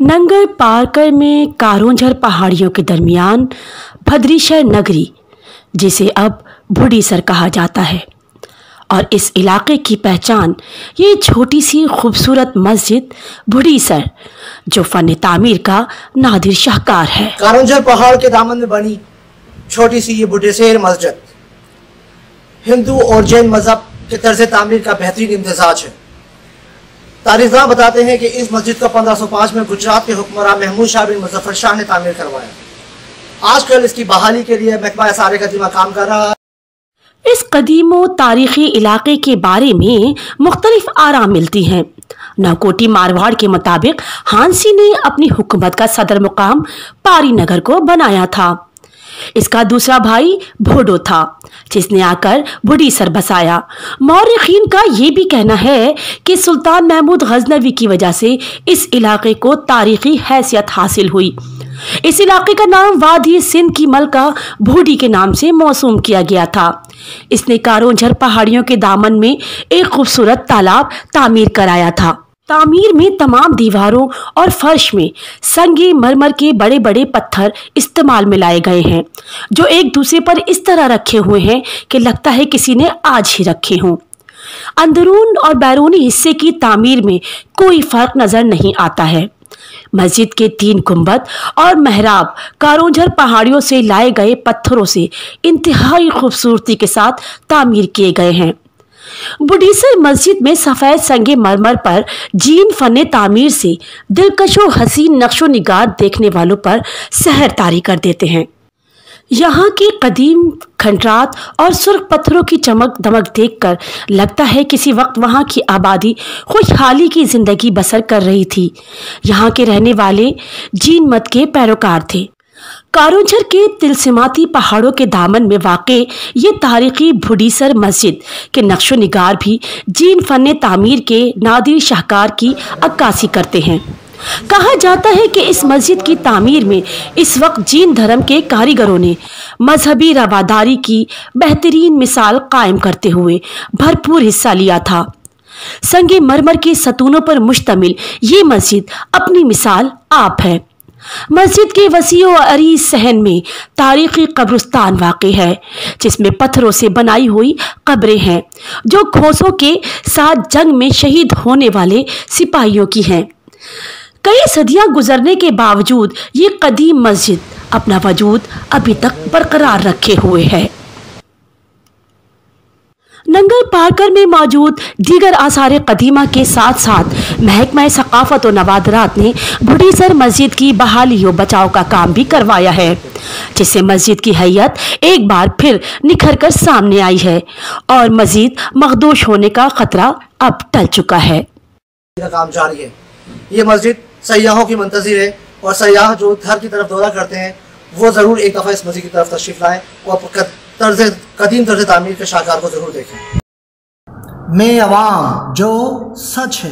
नंगल पारकर में कारोंझर पहाड़ियों के दरमियान भद्रीशर नगरी, जिसे अब भुडीसर कहा जाता है, और इस इलाके की पहचान ये छोटी सी खूबसूरत मस्जिद भुडीसर, जो फन तामीर का नादिर शाहकार है। कारोंझर पहाड़ के दामन में बनी छोटी सी ये भुडीसर मस्जिद हिंदू और जैन मजहब के तर्ज तामीर का बेहतरीन इम्तिजाज है। तारीखदान बताते हैं कि इस मस्जिद को 1505 में गुजरात के हुक्मरान महमूद शाह बिन मुजफ्फर शाह ने तामीर करवाया। आजकल इसकी बहाली के लिए महकमा आसार कदीमा काम कर रहा है। इस कदीमो तारीखी इलाके के बारे में मुख्तलिफ आरा मिलती हैं। नवकोटी मारवाड़ के मुताबिक हांसी ने अपनी हुकूमत का सदर मुकाम पारी नगर को बनाया था। इसका दूसरा भाई भोडो था, जिसने आकर भुडीसर बसाया। मौर्रिखीन का ये भी कहना है कि सुल्तान महमूद गजनवी की वजह से इस इलाके को तारीखी हैसियत हासिल हुई। इस इलाके का नाम वादी सिंध की मलका भूडी के नाम से मौसूम किया गया था। इसने कारोंझर पहाड़ियों के दामन में एक खूबसूरत तालाब तामीर कराया था। तामीर में तमाम दीवारों और फर्श में संगे मरमर के बड़े बड़े पत्थर इस्तेमाल में लाए गए हैं, जो एक दूसरे पर इस तरह रखे हुए हैं कि लगता है किसी ने आज ही रखे हों। अंदरून और बैरूनी हिस्से की तामीर में कोई फर्क नजर नहीं आता है। मस्जिद के 3 गुंबद और मेहराब कारोंझर पहाड़ियों से लाए गए पत्थरों से इंतहाई खूबसूरती के साथ तामीर किए गए हैं। भुडीसर मस्जिद में सफ़ेद संगे मरमर पर जीन फन तामीर से दिलकशो हसीन नक्शो निगार देखने वालों पर सहर तारी कर देते हैं। यहाँ की कदीम खंडरात और सुर्ख पत्थरों की चमक दमक देखकर लगता है किसी वक्त वहाँ की आबादी खुशहाली की जिंदगी बसर कर रही थी। यहाँ के रहने वाले जीन मत के पैरोकार थे। कारोंझर के तिलसिमाती पहाड़ों के दामन में वाक़े ये तारीखी भुडीसर मस्जिद के नक्शो निगार भी जीन फन तामीर के नादिर शाहकार की अक्कासी करते हैं। कहा जाता है कि इस मस्जिद की तामीर में इस वक्त जीन धर्म के कारीगरों ने मजहबी रवादारी की बेहतरीन मिसाल कायम करते हुए भरपूर हिस्सा लिया था। संगे मरमर के सतूनों पर मुश्तमिल ये मस्जिद अपनी मिसाल आप है। मस्जिद के वसी और अरीज सहन में तारीखी कब्रिस्तान वाक़ है, जिसमें पत्थरों से बनाई हुई कब्रें हैं, जो खोसों के साथ जंग में शहीद होने वाले सिपाहियों की हैं। कई सदियां गुजरने के बावजूद ये कदीम मस्जिद अपना वजूद अभी तक बरकरार रखे हुए है। नंगल पारकर में मौजूद दीगर आसार कदीमा के साथ साथ महकमा सकाफत और नवादरात ने भुडीसर मस्जिद की बहाली व बचाव का काम भी करवाया है, जिससे मस्जिद की हैयत एक बार फिर निखर कर सामने आई है और मजीद मखदूश होने का खतरा अब टल चुका है। काम जारी है। ये मस्जिद सयाहों की मुंतज़िर है और सयाह जो घर की तरफ दौरा करते हैं वो ज़रूर एक दफ़ा इस मस्जिद की तरफ तशरीफ़ लाएँ और कदीम तर्ज तामीर के शाहकार को ज़रूर देखें। मैं अवाम जो सच है।